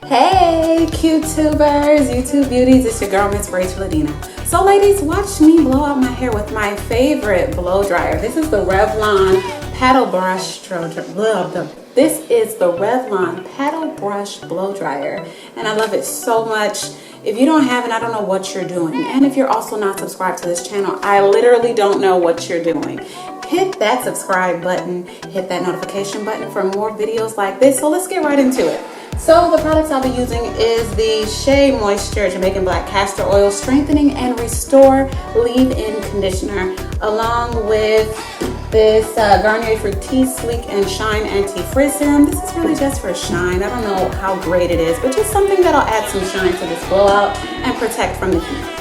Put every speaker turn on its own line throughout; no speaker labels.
Hey QTubers, YouTube beauties, it's your girl Miss Rachel Adina. So ladies, watch me blow out my hair with my favorite blow dryer. This is the Revlon paddle brush This is the Revlon paddle brush blow dryer, and I love it so much. If you don't have it, I don't know what you're doing. And if you're also not subscribed to this channel, I literally don't know what you're doing. Hit that subscribe button, hit that notification button for more videos like this. So let's get right into it. So the products I'll be using is the Shea Moisture Jamaican Black Castor Oil Strengthening and Restore Leave-In Conditioner, along with this Garnier Fructis Sleek and Shine Anti-Frizz Serum. This is really just for shine. I don't know how great it is, but just something that'll add some shine to this blowout and protect from the heat.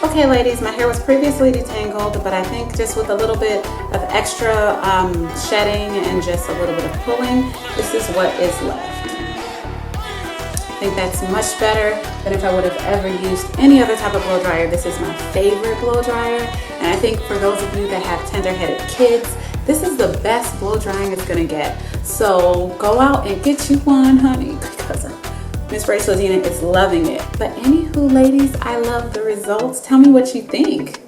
Okay ladies, my hair was previously detangled, but I think just with a little bit of extra shedding and just a little bit of pulling, this is what is left. I think that's much better than if I would have ever used any other type of blow dryer. This is my favorite blow dryer, and I think for those of you that have tender-headed kids, this is the best blow drying it's gonna get. So go out and get you one, honey, because Miss Rachel Adina is loving it. But anywho, ladies, I love the results. Tell me what you think.